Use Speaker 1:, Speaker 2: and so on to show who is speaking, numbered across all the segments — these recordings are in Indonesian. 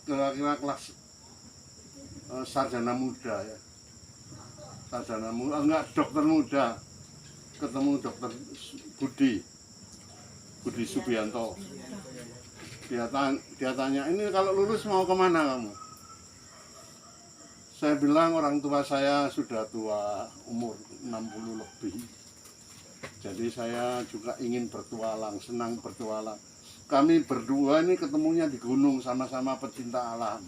Speaker 1: kira-kira kelas sarjana muda ya. Sarjana muda, enggak dokter muda. Ketemu dokter Budi Subianto. Dia tanya, ini kalau lulus mau kemana kamu? Saya bilang orang tua saya sudah tua, umur 60 lebih. Jadi saya juga ingin bertualang, senang bertualang. Kami berdua ini ketemunya di gunung, sama-sama pecinta alam.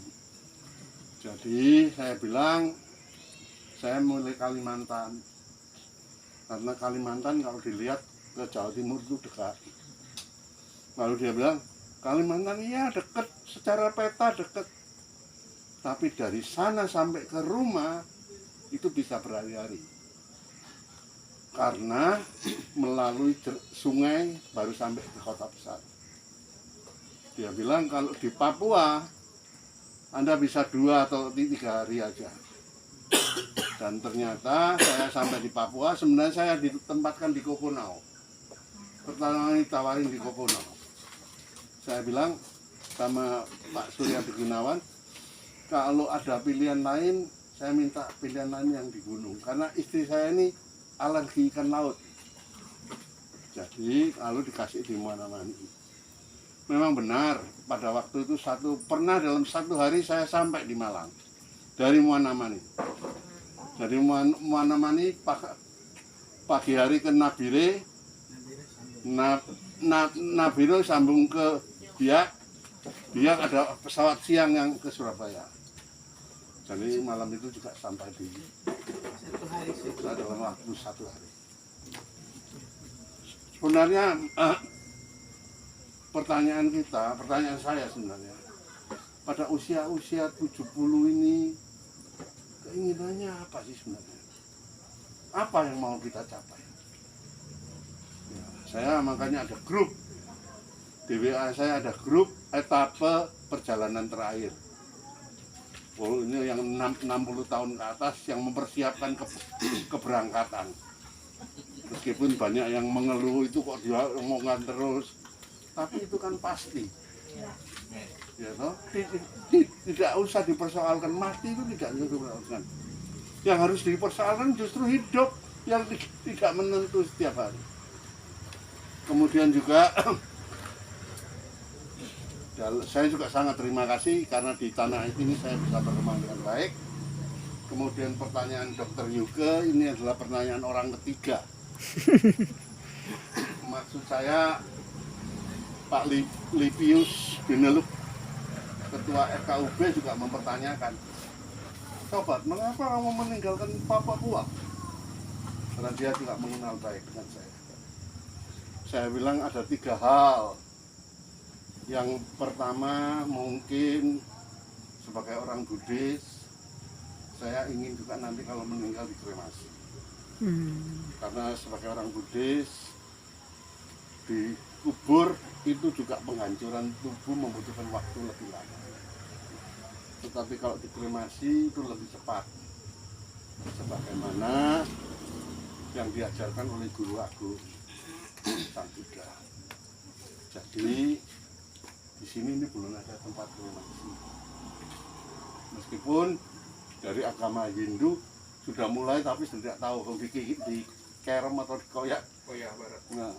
Speaker 1: Jadi saya bilang, saya mulai Kalimantan. Karena Kalimantan kalau dilihat ke Jawa Timur itu dekat. Lalu dia bilang, Kalimantan iya dekat, secara peta dekat. Tapi dari sana sampai ke rumah itu bisa berhari-hari. Karena melalui sungai baru sampai ke kota besar. Dia bilang kalau di Papua Anda bisa 2 atau 3 hari aja. Dan ternyata saya sampai di Papua, sebenarnya saya ditempatkan di Kokonau. Pertama ditawarin di Kokonau. Saya bilang sama Pak Surya Gunawan, kalau ada pilihan lain, saya minta pilihan lain yang di gunung. Karena istri saya ini alergi ikan laut. Jadi kalau dikasih di mana-mana. Memang benar, pada waktu itu pernah dalam 1 hari saya sampai di Malang. Dari Muanamani. Dari Muanamani pagi hari ke Nabire. Nabire sambung ke Biak. Biak ada pesawat siang yang ke Surabaya. Jadi malam itu juga sampai di
Speaker 2: 1 hari
Speaker 1: dalam waktu 1 hari. Sebenarnya pertanyaan saya sebenarnya, pada usia 70 ini keinginannya apa sih sebenarnya? Apa yang mau kita capai? Ya, saya makanya ada grup di WA, saya ada grup etape perjalanan terakhir. Oh, ini yang 60 tahun ke atas yang mempersiapkan keberangkatan. Meskipun banyak yang mengeluh itu kok dia omongan terus, tapi itu kan pasti. Ya toh? Tidak usah dipersoalkan, mati itu tidak dipersoalkan. Yang harus dipersoalkan justru hidup yang tidak menentu setiap hari. Kemudian juga saya juga sangat terima kasih karena di tanah ini saya bisa berkembang dengan baik. Kemudian pertanyaan Dr. Yuke ini adalah pertanyaan orang ketiga. Maksud saya Pak Lipius Bineluk, Ketua FKUB juga mempertanyakan, sobat, mengapa kamu meninggalkan Papua? Karena dia juga mengenal baik dengan saya. Saya bilang ada 3 hal. Yang pertama mungkin sebagai orang Buddhis, saya ingin juga nanti kalau meninggal dikremasi. Karena sebagai orang Buddhis, dikubur itu juga penghancuran tubuh membutuhkan waktu lebih lama. Tetapi kalau dikremasi itu lebih cepat. Sebagaimana yang diajarkan oleh Guru Agung Sang Buddha. Jadi di sini ini belum ada tempat kremasi. Meskipun dari agama Hindu sudah mulai, tapi tidak tahu di Kerem atau di Koyak Barat. Nah,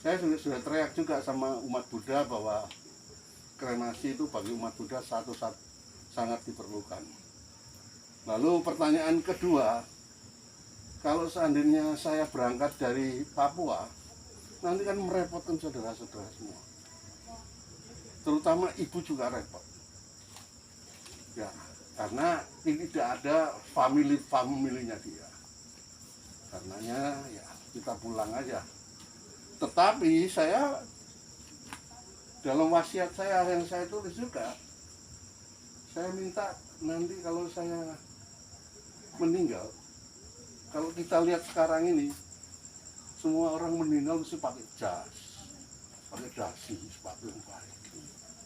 Speaker 1: saya sudah teriak juga sama umat Buddha bahwa kremasi itu bagi umat Buddha sangat diperlukan. Lalu pertanyaan kedua, kalau seandainya saya berangkat dari Papua, nanti kan merepotkan saudara-saudara semua. Terutama ibu juga repot. Ya, karena ini tidak ada family-nya dia. Karenanya ya kita pulang aja. Tetapi saya dalam wasiat saya yang saya tulis juga, saya minta nanti kalau saya meninggal, kalau kita lihat sekarang ini, semua orang meninggal mesti pakai jas, pakai dasi, sepatu yang baik.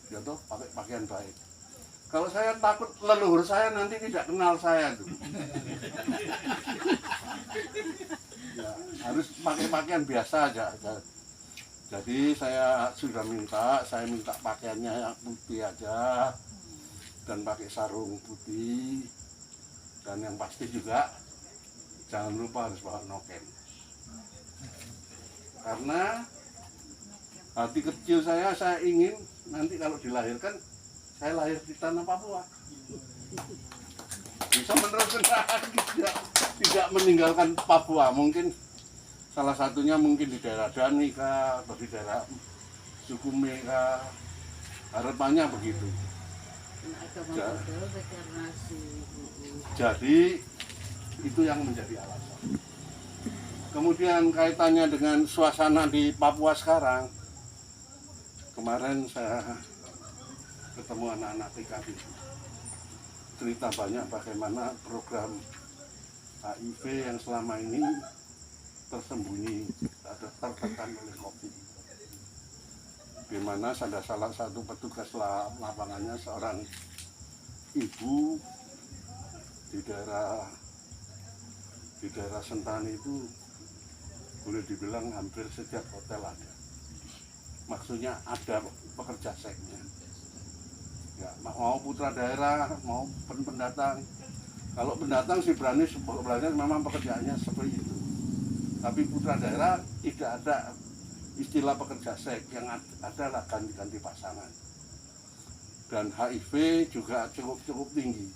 Speaker 1: Ya toh, pakai pakaian baik. Kalau saya takut leluhur saya nanti tidak kenal saya tuh. Ya, harus pakai pakaian biasa aja. Jadi saya sudah minta pakaiannya yang putih aja. dan pakai sarung putih, dan yang pasti juga jangan lupa harus bawa noken, karena hati kecil saya ingin nanti kalau dilahirkan saya lahir di tanah Papua, bisa meneruskan tidak meninggalkan Papua. Mungkin salah satunya mungkin di daerah Dani kah, atau di daerah Sukume kah, harapannya begitu. Jadi itu yang menjadi alasan. Kemudian kaitannya dengan suasana di Papua sekarang, kemarin saya ketemu anak-anak PKB, cerita banyak bagaimana program HIV yang selama ini tersembunyi, tertekan oleh COVID. Di mana ada salah satu petugas lapangannya, seorang ibu di daerah Sentani itu boleh dibilang hampir setiap hotel ada. Maksudnya ada pekerja seksnya. Ya, mau putra daerah, mau pendatang. Kalau pendatang sih berani sebenarnya memang pekerjaannya seperti itu. Tapi putra daerah tidak ada istilah pekerja seks, yang adalah ganti-ganti pasangan. Dan HIV juga cukup tinggi.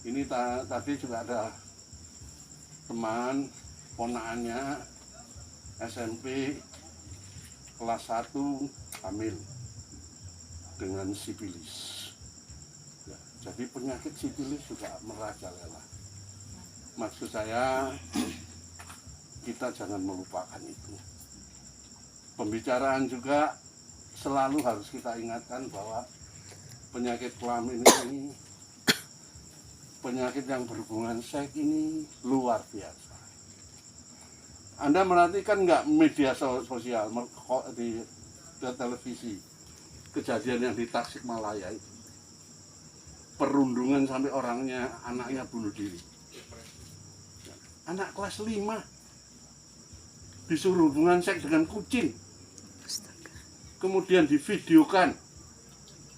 Speaker 1: Ini tadi juga ada teman ponakannya SMP kelas 1 hamil dengan sipilis. Ya, jadi penyakit sipilis juga merajalela. Maksud saya kita jangan melupakan itu. Pembicaraan juga selalu harus kita ingatkan bahwa penyakit kelamin ini, penyakit yang berhubungan seks ini luar biasa. Anda merhatikan nggak media sosial di televisi, kejadian yang di Tasikmalaya itu, perundungan sampai anaknya bunuh diri. Anak kelas 5 disuruh hubungan seks dengan kucing, kemudian divideokan,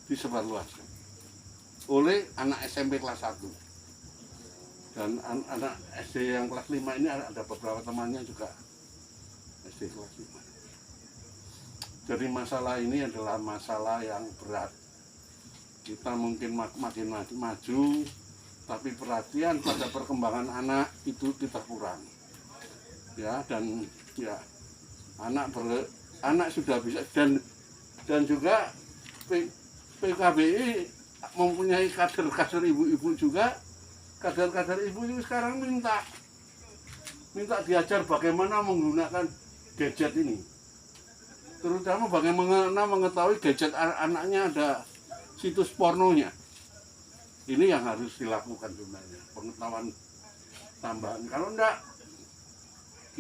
Speaker 1: disebarluaskan oleh anak SMP kelas 1. Dan anak SD yang kelas 5 ini ada beberapa temannya juga SD kelas 5. Jadi masalah ini adalah masalah yang berat. Kita mungkin makin maju, tapi perhatian pada perkembangan anak itu kita kurang. Ya, dan ya anak sudah bisa, dan juga PKBI mempunyai kader-kader ibu-ibu juga. Kader-kader ibu itu sekarang minta diajar bagaimana menggunakan gadget ini, terutama bagaimana mengetahui gadget anaknya ada situs pornonya. Ini yang harus dilakukan sebenarnya, pengetahuan tambahan. Kalau enggak,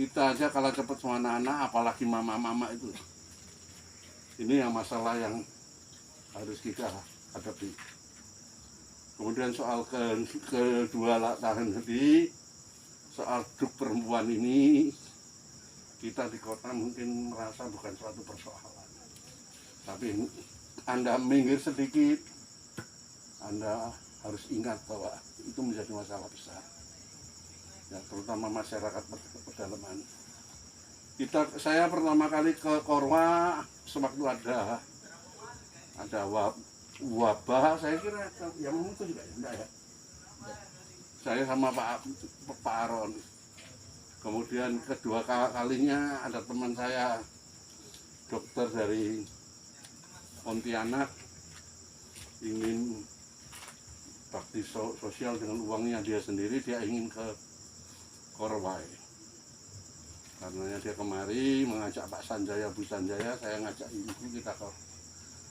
Speaker 1: kita aja kalau cepat sama anak-anak, apalagi mama-mama itu. Ini yang masalah yang harus kita hadapi. Kemudian soal kedua tahan tadi, soal drug perempuan ini, kita di kota mungkin merasa bukan suatu persoalan. Tapi Anda minggir sedikit, Anda harus ingat bahwa itu menjadi masalah besar. Ya, terutama masyarakat pedalaman. Saya pertama kali ke Korwa sewaktu ada wabah, saya kira yang itu juga enggak ya. Saya sama Pak Aron. Kemudian kedua kalinya ada teman saya, dokter dari Pontianak, ingin bakti sosial dengan uangnya dia sendiri, dia ingin ke Korwai. Karenanya dia kemari mengajak Pak Sanjaya, Bu Sanjaya, saya ngajak ibu kita ke